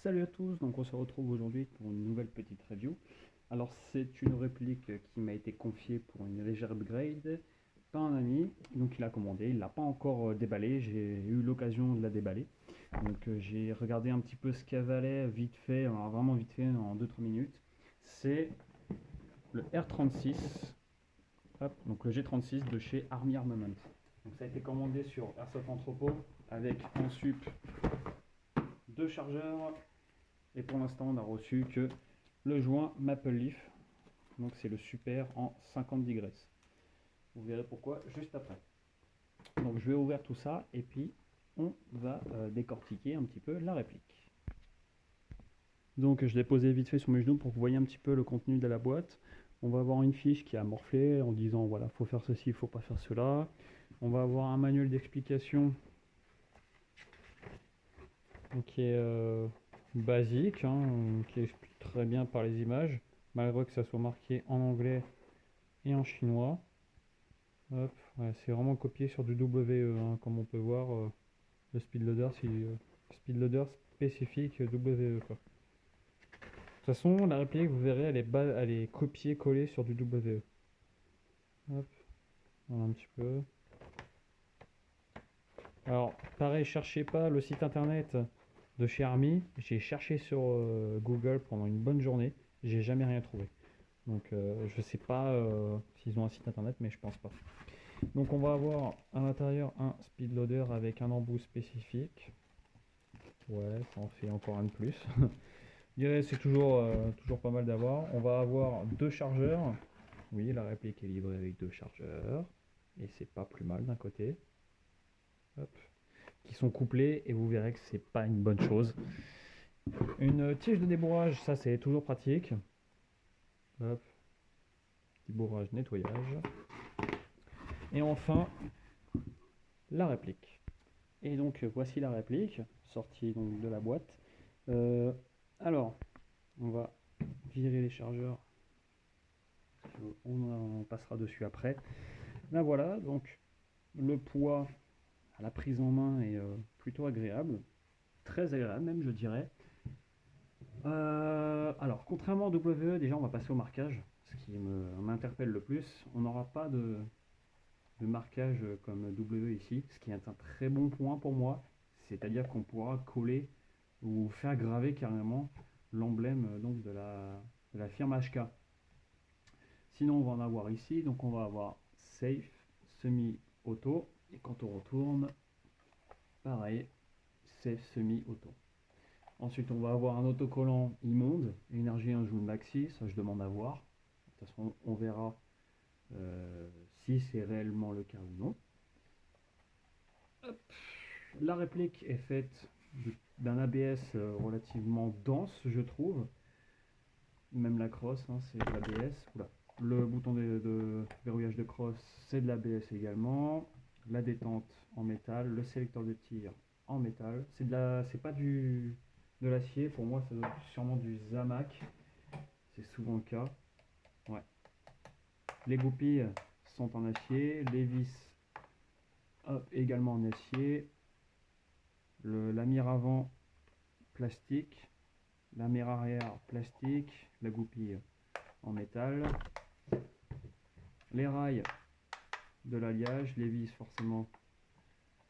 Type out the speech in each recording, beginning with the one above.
Salut à tous, donc on se retrouve aujourd'hui pour une nouvelle petite review. Alors c'est une réplique qui m'a été confiée pour une légère upgrade par un ami, donc il a commandé, il l'a pas encore déballé, j'ai eu l'occasion de la déballer. Donc j'ai regardé un petit peu ce qu'elle valait vite fait, alors vraiment vite fait en 2-3 minutes. C'est le R36, hop, donc le G36 de chez Army Armament. Donc ça a été commandé sur Airsoft Entrepôt avec en sup deux chargeurs. Et pour l'instant, on n'a reçu que le joint Maple Leaf. Donc c'est le super en 50 degrés. Vous verrez pourquoi juste après. Donc je vais ouvrir tout ça et puis on va décortiquer un petit peu la réplique. Donc je l'ai posé vite fait sur mes genoux pour que vous voyez un petit peu le contenu de la boîte. On va avoir une fiche qui a morflé en disant voilà, faut faire ceci, faut pas faire cela. On va avoir un manuel d'explication qui est basique, qui explique très bien par les images, malgré que ça soit marqué en anglais et en chinois. Hop, ouais, c'est vraiment copié sur du WE, comme on peut voir, le speedloader, c'est speedloader spécifique WE, quoi. De toute façon, la réplique, vous verrez, elle est copiée-collée sur du WE. Hop, voilà un petit peu. Alors, pareil, cherchez pas le site internet de chez Army. J'ai cherché sur Google pendant une bonne journée. J'ai jamais rien trouvé. Donc, je sais pas s'ils ont un site internet, mais je pense pas. Donc, on va avoir à l'intérieur un speedloader avec un embout spécifique. Ouais, ça en fait encore un de plus. Je dirais c'est toujours pas mal d'avoir. On va avoir deux chargeurs. Oui, la réplique est livrée avec deux chargeurs. Et c'est pas plus mal d'un côté. Hop, qui sont couplés et vous verrez que c'est pas une bonne chose. Une tige de débourrage, ça c'est toujours pratique. Hop, débourrage, nettoyage. Et enfin, la réplique. Et donc voici la réplique, sortie donc de la boîte. Alors, on va virer les chargeurs. On passera dessus après. Là voilà, donc le poids à la prise en main est plutôt agréable. Très agréable même je dirais. Alors, contrairement au WE, déjà on va passer au marquage, ce qui m'interpelle le plus. On n'aura pas de marquage comme WE ici, ce qui est un très bon point pour moi. C'est-à-dire qu'on pourra coller ou faire graver carrément l'emblème donc de la firme HK. Sinon, on va en avoir ici, donc on va avoir safe, semi-auto, et quand on retourne, pareil, safe, semi-auto. Ensuite, on va avoir un autocollant immonde, énergie 1 joule maxi, ça je demande à voir. De toute façon, on verra si c'est réellement le cas ou non. Hop. La réplique est faite d'un ABS relativement dense, je trouve. Même la crosse, c'est de l'ABS. Le bouton de verrouillage de crosse, c'est de l'ABS également. La détente en métal, le sélecteur de tir en métal. C'est pas de l'acier, pour moi ça doit être sûrement du Zamac. C'est souvent le cas. Ouais. Les goupilles sont en acier, les vis également en acier. La mire avant plastique, la mire arrière plastique, la goupille en métal. Les rails de l'alliage, les vis forcément.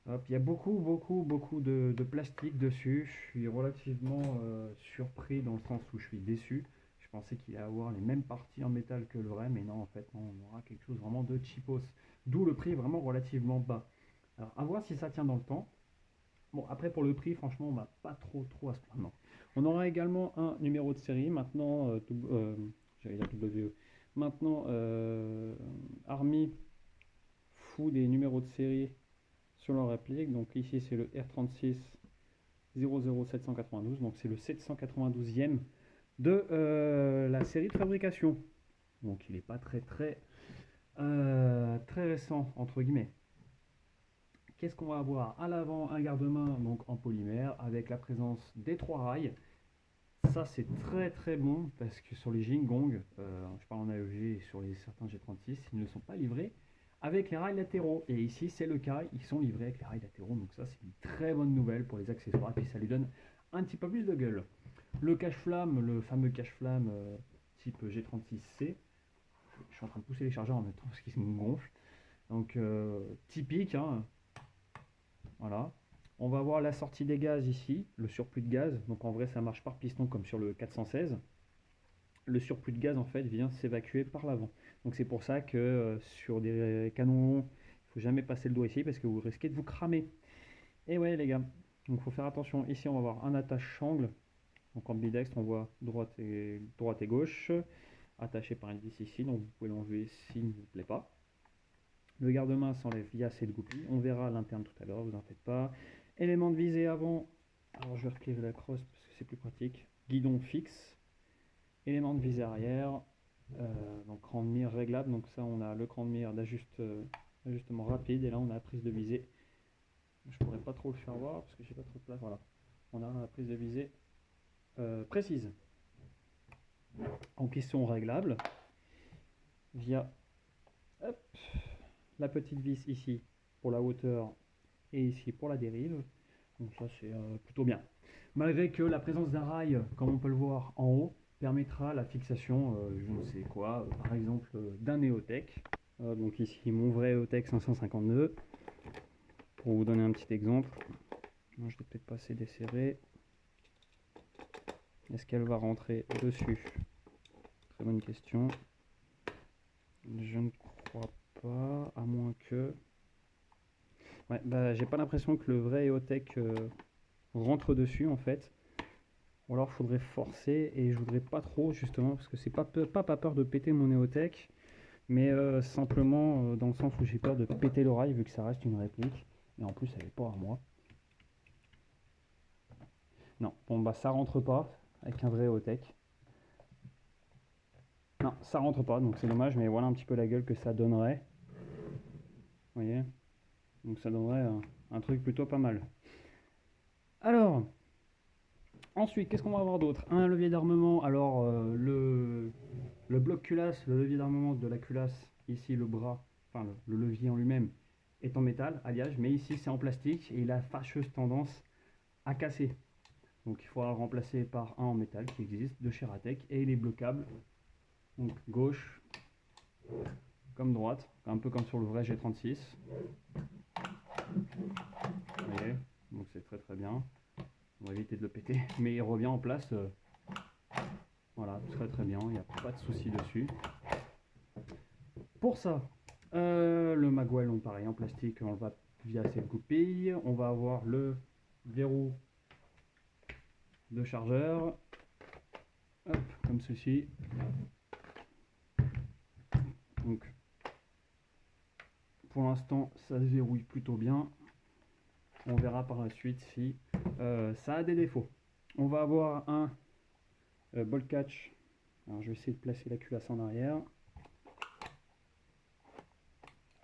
Hop, il y a beaucoup de plastique dessus. Je suis relativement surpris dans le sens où je suis déçu. Je pensais qu'il allait avoir les mêmes parties en métal que le vrai, mais non, en fait, non, on aura quelque chose vraiment de cheapos. D'où le prix vraiment relativement bas. Alors, à voir si ça tient dans le temps. Bon, après, pour le prix, franchement, on va pas trop à se plaindre. On aura également un numéro de série. Maintenant, j'allais dire WE. Maintenant, Army fout des numéros de série sur leur réplique. Donc ici, c'est le R36 00792. Donc c'est le 792e de la série de fabrication. Donc il n'est pas très récent, entre guillemets. Qu'est-ce qu'on va avoir à l'avant? Un garde-main donc en polymère avec la présence des trois rails. Ça c'est très bon parce que sur les Jingong, je parle en AEG et sur certains G36, ils ne sont pas livrés avec les rails latéraux. Et ici c'est le cas, ils sont livrés avec les rails latéraux. Donc ça c'est une très bonne nouvelle pour les accessoires et puis ça lui donne un petit peu plus de gueule. Le cache-flamme, le fameux cache-flamme type G36C. Je suis en train de pousser les chargeurs en même temps parce qu'ils me gonflent. Donc typique, hein. Voilà. On va voir la sortie des gaz ici, le surplus de gaz. Donc en vrai ça marche par piston comme sur le 416. Le surplus de gaz en fait vient s'évacuer par l'avant. Donc c'est pour ça que sur des canons longs, il ne faut jamais passer le doigt ici parce que vous risquez de vous cramer. Et ouais les gars, donc il faut faire attention. Ici on va avoir un attache-sangle. Donc ambidextre, on voit droite et gauche, attaché par une vis ici, donc vous pouvez l'enlever s'il ne vous plaît pas. Le garde-main s'enlève via cette goupille. On verra à l'interne tout à l'heure, vous en faites pas. Élément de visée avant. Alors je vais replier la crosse parce que c'est plus pratique. Guidon fixe. Élément de visée arrière. Donc cran de mire réglable. Donc ça on a le cran de mire d'ajustement rapide. Et là on a la prise de visée. Je pourrais pas trop le faire voir parce que j'ai pas trop de place. Voilà. On a la prise de visée précise. En piston réglable. Via hop, la petite vis ici pour la hauteur et ici pour la dérive. Donc ça c'est plutôt bien. Malgré que la présence d'un rail, comme on peut le voir en haut, permettra la fixation, je ne sais quoi, par exemple d'un Neotech. Donc ici mon vrai Neotech 552. Pour vous donner un petit exemple, moi, je l'ai peut-être pas assez desserré. Est-ce qu'elle va rentrer dessus? Très bonne question. Je ne crois pas, à moins que... Ouais, bah j'ai pas l'impression que le vrai EOTech rentre dessus en fait. Ou alors il faudrait forcer et je voudrais pas trop justement parce que c'est pas peur de péter mon EOTech, mais simplement dans le sens où j'ai peur de péter l'oreille vu que ça reste une réplique. Et en plus elle est pas à moi. Non, bon bah ça rentre pas avec un vrai EOTech. Non, ça rentre pas, donc c'est dommage, mais voilà un petit peu la gueule que ça donnerait. Vous voyez? Donc ça donnerait un truc plutôt pas mal. Alors, ensuite, qu'est-ce qu'on va avoir d'autre? Un levier d'armement, alors le bloc culasse, le levier d'armement de la culasse, ici le bras, enfin le levier en lui-même, est en métal, alliage, mais ici c'est en plastique et il a fâcheuse tendance à casser. Donc il faudra le remplacer par un en métal qui existe de chez Ratec et il est bloquable, donc gauche comme droite, un peu comme sur le vrai G36. Vous voyez, donc c'est très très bien. On va éviter de le péter, mais il revient en place. Voilà, très très bien, il n'y a pas de souci dessus. Pour ça, le magwell, on pareil en plastique, on le va via cette goupille. On va avoir le verrou de chargeur, hop, comme ceci. Donc, pour l'instant, ça se verrouille plutôt bien. On verra par la suite si ça a des défauts. On va avoir un ball catch. Alors, je vais essayer de placer la culasse en arrière.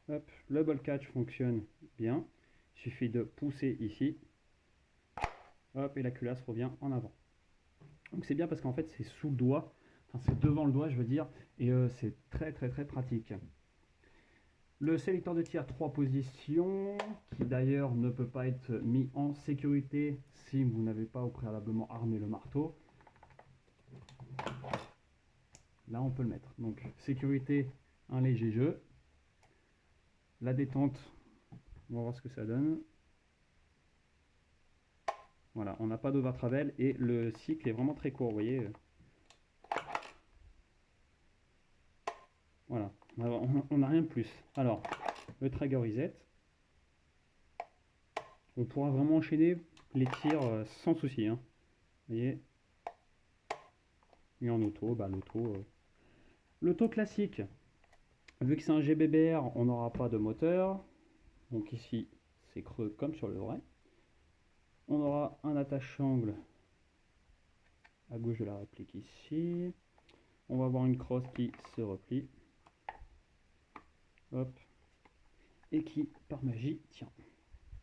Hop, le ball catch fonctionne bien. Il suffit de pousser ici. Hop, et la culasse revient en avant. Donc c'est bien parce qu'en fait c'est sous le doigt, enfin c'est devant le doigt je veux dire, et c'est très très très pratique. Le sélecteur de tir 3 positions, qui d'ailleurs ne peut pas être mis en sécurité si vous n'avez pas au préalablement armé le marteau. Là on peut le mettre. Donc sécurité, un léger jeu. La détente, on va voir ce que ça donne. Voilà, on n'a pas d'over-travel et le cycle est vraiment très court, vous voyez. Voilà, on n'a rien de plus. Alors, le trigger reset. On pourra vraiment enchaîner les tirs sans souci. Hein. Vous voyez. Et en auto, bah l'auto classique. Vu que c'est un GBBR, on n'aura pas de moteur. Donc ici, c'est creux comme sur le vrai. On aura un attache-angle à gauche de la réplique ici. On va avoir une crosse qui se replie. Hop. Et qui, par magie, tient.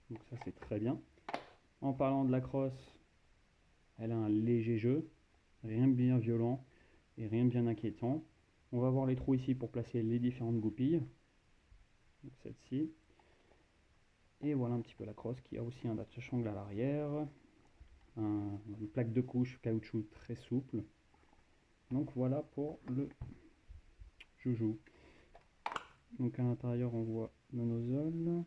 Donc ça, c'est très bien. En parlant de la crosse, elle a un léger jeu. Rien de bien violent et rien de bien inquiétant. On va voir les trous ici pour placer les différentes goupilles. Donc celle-ci. Et voilà un petit peu la crosse qui a aussi un attache-angle à l'arrière. une plaque de couche caoutchouc très souple. Donc voilà pour le joujou. Donc à l'intérieur on voit le nozzle.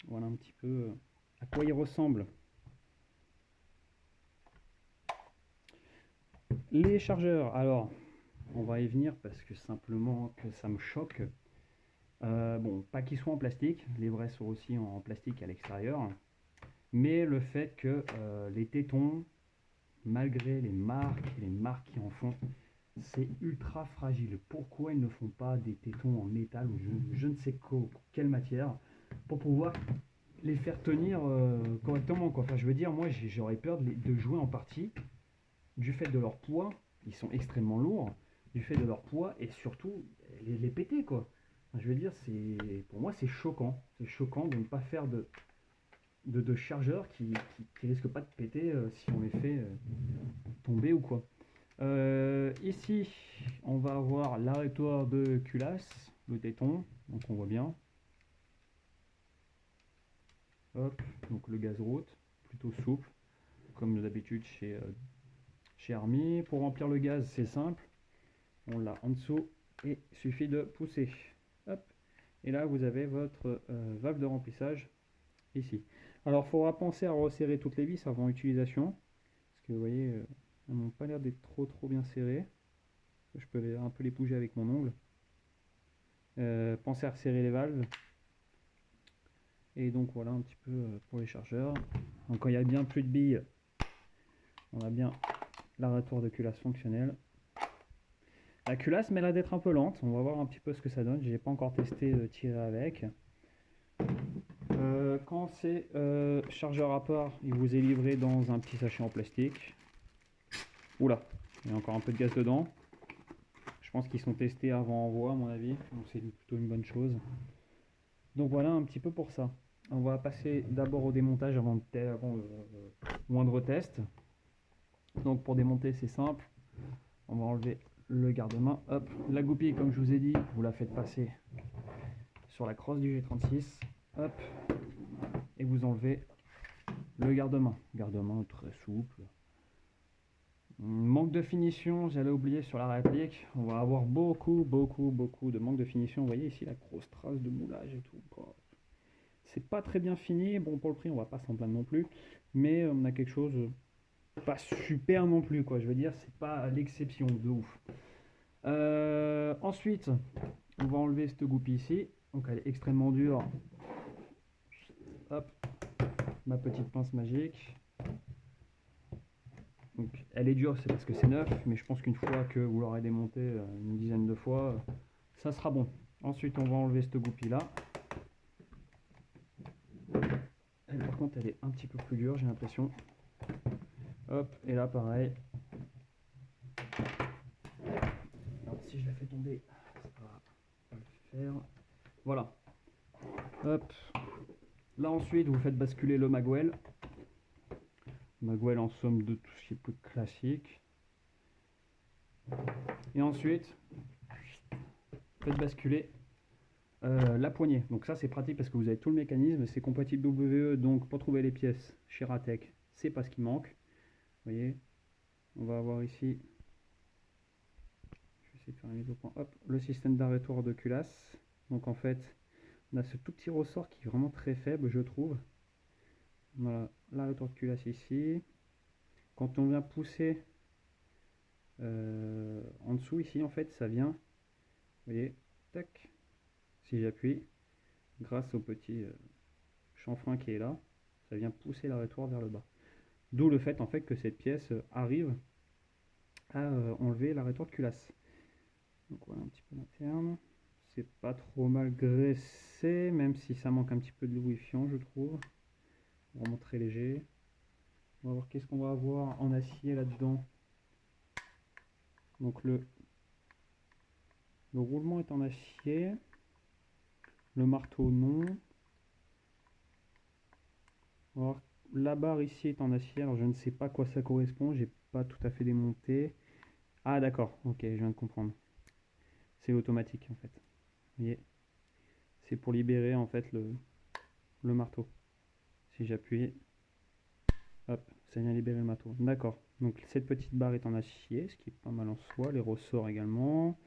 Voilà un petit peu à quoi il ressemble. Les chargeurs, alors on va y venir parce que simplement que ça me choque. Bon, pas qu'ils soient en plastique, les vrais sont aussi en plastique à l'extérieur, mais le fait que les tétons, malgré les marques qui en font, c'est ultra fragile. Pourquoi ils ne font pas des tétons en métal ou je ne sais quelle matière pour pouvoir les faire tenir correctement, quoi. Enfin, je veux dire, moi j'aurais peur de jouer en partie du fait de leur poids, ils sont extrêmement lourds, du fait de leur poids et surtout les péter, quoi. Enfin, je veux dire, pour moi c'est choquant. C'est choquant de ne pas faire de chargeurs qui risquent pas de péter si on les fait tomber ou quoi. Ici, on va avoir l'arrêtoir de culasse, le téton, donc on voit bien. Hop, donc le gaz route, plutôt souple, comme d'habitude chez Army. Pour remplir le gaz, c'est simple. On l'a en dessous et il suffit de pousser. Hop. Et là, vous avez votre valve de remplissage ici. Alors, il faudra penser à resserrer toutes les vis avant utilisation. Parce que vous voyez, elles n'ont pas l'air d'être trop bien serrées. Je peux un peu les bouger avec mon ongle. Pensez à resserrer les valves. Et donc voilà un petit peu pour les chargeurs. Donc quand il y a bien plus de billes, on a bien l'arrêtoir de culasse fonctionnel. La culasse m'a l'air d'être un peu lente, on va voir un petit peu ce que ça donne. J'ai pas encore testé de tirer avec. Quand c'est chargeur à part, il vous est livré dans un petit sachet en plastique. Oula, il y a encore un peu de gaz dedans. Je pense qu'ils sont testés avant envoi à mon avis, donc c'est plutôt une bonne chose. Donc voilà un petit peu pour ça. On va passer d'abord au démontage avant le moindre test. Donc pour démonter c'est simple, on va enlever le garde-main, hop, la goupille comme je vous ai dit, vous la faites passer sur la crosse du G36, hop, et vous enlevez le garde-main très souple. Manque de finition, j'allais oublier sur la réplique, on va avoir beaucoup de manque de finition. Vous voyez ici la grosse trace de moulage et tout. C'est pas très bien fini, bon pour le prix on va pas s'en plaindre non plus, mais on a quelque chose pas super non plus, quoi. Je veux dire, c'est pas l'exception de ouf. Ensuite, on va enlever cette goupille ici. Donc elle est extrêmement dure. Hop, ma petite pince magique. Donc elle est dure, c'est parce que c'est neuf, mais je pense qu'une fois que vous l'aurez démonté une dizaine de fois, ça sera bon. Ensuite, on va enlever cette goupille là. Elle, par contre, elle est un petit peu plus dure, j'ai l'impression. Hop, et là pareil. Alors, si je la fais tomber, ça va le faire. Voilà. Hop. Là ensuite, vous faites basculer le magwell. Magwell en somme de tout ce qui est plus classique. Et ensuite, faites basculer la poignée. Donc ça c'est pratique parce que vous avez tout le mécanisme. C'est compatible WE, donc pour trouver les pièces chez Ratec, c'est pas ce qui manque. Vous voyez, on va avoir ici, je vais essayer de faire une mise au point, hop, le système d'arrêtoir de culasse. Donc en fait, on a ce tout petit ressort qui est vraiment très faible, je trouve. Voilà, l'arrêtoir de culasse ici. Quand on vient pousser en dessous ici, en fait, ça vient, vous voyez, tac, si j'appuie, grâce au petit chanfrein qui est là, ça vient pousser l'arrêtoir vers le bas. D'où le fait en fait que cette pièce arrive à enlever l'arrêtoir de culasse. Donc voilà un petit peu l'interne. C'est pas trop mal graissé, même si ça manque un petit peu de lubrifiant, je trouve. Vraiment très léger. On va voir qu'est-ce qu'on va avoir en acier là-dedans. Donc le roulement est en acier. Le marteau non. Alors, la barre ici est en acier. Alors je ne sais pas à quoi ça correspond. J'ai pas tout à fait démonté. Ah d'accord, ok, je viens de comprendre. C'est automatique en fait. Vous voyez, c'est pour libérer en fait le marteau. Si j'appuie, hop, ça vient libérer le matos. D'accord. Donc cette petite barre est en acier, ce qui est pas mal en soi. Les ressorts également.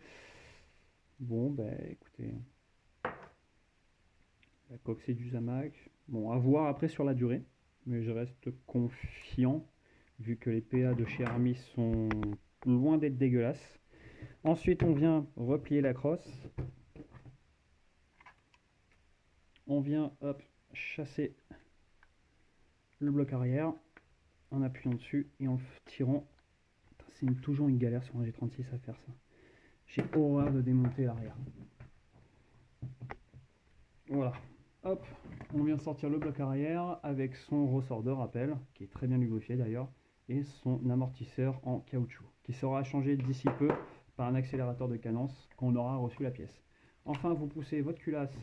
Bon, bah écoutez, la coque c'est du Zamac. Bon, à voir après sur la durée, mais je reste confiant vu que les PA de chez Army sont loin d'être dégueulasses. Ensuite, on vient replier la crosse. On vient, hop, chasser le bloc arrière en appuyant dessus et en tirant. C'est toujours une galère sur un G36 à faire ça. J'ai horreur de démonter l'arrière. Voilà. Hop, on vient sortir le bloc arrière avec son ressort de rappel, qui est très bien lubrifié d'ailleurs, et son amortisseur en caoutchouc, qui sera changé d'ici peu par un accélérateur de cadence quand on aura reçu la pièce. Enfin, vous poussez votre culasse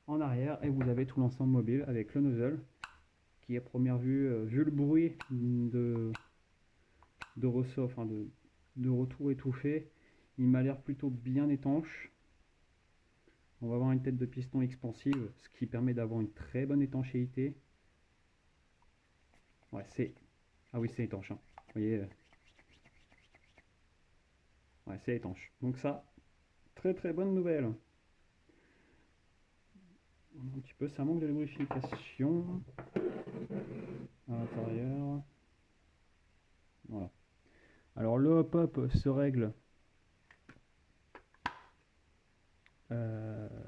en arrière et vous avez tout l'ensemble mobile avec le nozzle, qui à première vue, vu le bruit de ressort, enfin de retour étouffé, il m'a l'air plutôt bien étanche. On va avoir une tête de piston expansive, ce qui permet d'avoir une très bonne étanchéité. Ouais, c'est... Ah oui, c'est étanche. Hein. Vous voyez ouais, c'est étanche. Donc ça, très très bonne nouvelle. Un petit peu, ça manque de lubrification à l'intérieur. Voilà. Alors le hop-up se règle...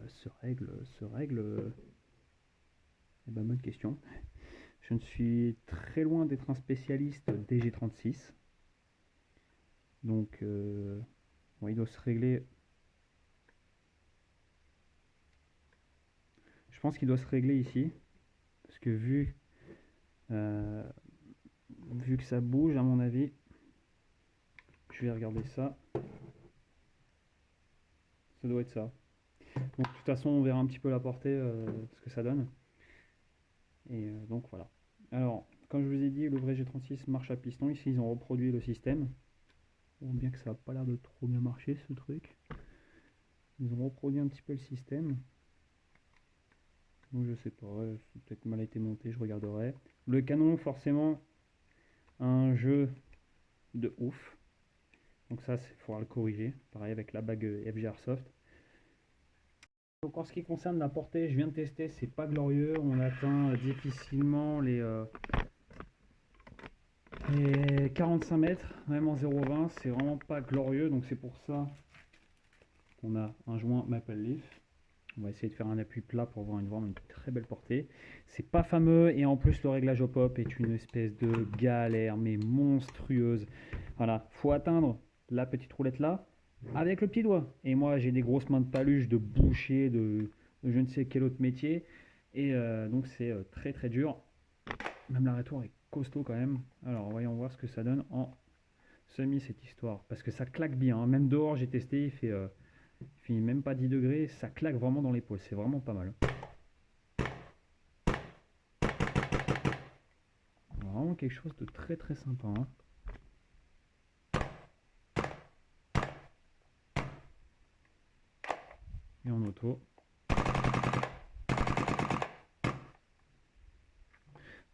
se règle... Eh ben, bonne question. Je ne suis très loin d'être un spécialiste des G36. Donc, bon, il doit se régler. Je pense qu'il doit se régler ici. Parce que vu que ça bouge, à mon avis, je vais regarder ça. Ça doit être ça. Donc, de toute façon, on verra un petit peu la portée, ce que ça donne. Et donc, voilà. Alors, comme je vous ai dit, le vrai G36 marche à piston. Ici, ils ont reproduit le système. Bon, bien que ça n'a pas l'air de trop bien marcher, ce truc. Ils ont reproduit un petit peu le système. Donc je sais pas, c'est peut-être mal été monté, je regarderai. Le canon, forcément, un jeu de ouf. Donc ça, il faudra le corriger. Pareil avec la bague FG Airsoft. Donc en ce qui concerne la portée, je viens de tester, c'est pas glorieux. On atteint difficilement les 45 mètres, même en 0,20, c'est vraiment pas glorieux. Donc c'est pour ça qu'on a un joint Maple Leaf. On va essayer de faire un appui plat pour avoir vraiment une très belle portée. C'est pas fameux et en plus le réglage au pop est une espèce de galère mais monstrueuse. Voilà, faut atteindre la petite roulette là avec le petit doigt. Et moi j'ai des grosses mains de paluche, de boucher, de je ne sais quel autre métier. Et donc c'est très très dur. Même la retour est costaud quand même. Alors voyons voir ce que ça donne en semi cette histoire. Parce que ça claque bien. Hein. Même dehors j'ai testé, il fait même pas 10 degrés, ça claque vraiment dans l'épaule, c'est vraiment pas mal. Vraiment quelque chose de très très sympa. Hein. Et en auto.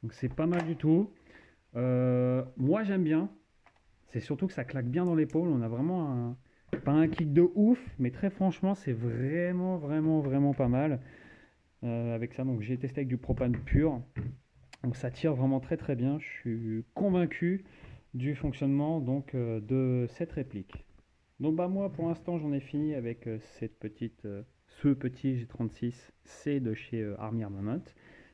Donc c'est pas mal du tout. Moi j'aime bien. C'est surtout que ça claque bien dans l'épaule. On a vraiment pas un kick de ouf, mais très franchement c'est vraiment pas mal. Avec ça, donc j'ai testé avec du propane pur. Donc ça tire vraiment très très bien. Je suis convaincu du fonctionnement donc de cette réplique. Donc bah moi pour l'instant j'en ai fini avec ce petit G36 C de chez Army Armament.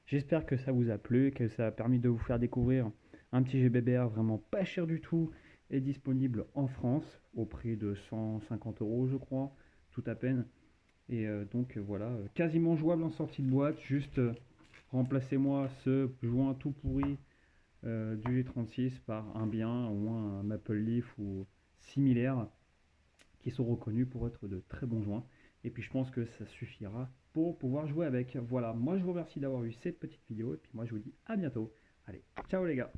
J'espère que ça vous a plu, que ça a permis de vous faire découvrir un petit GBBR vraiment pas cher du tout et disponible en France au prix de 150 € je crois, tout à peine. Et donc voilà, quasiment jouable en sortie de boîte, juste remplacez-moi ce joint tout pourri du G36 par un bien, au moins un Maple Leaf ou similaire, qui sont reconnus pour être de très bons joints. Et puis je pense que ça suffira pour pouvoir jouer avec. Voilà, moi je vous remercie d'avoir vu cette petite vidéo et puis moi je vous dis à bientôt. Allez, ciao les gars!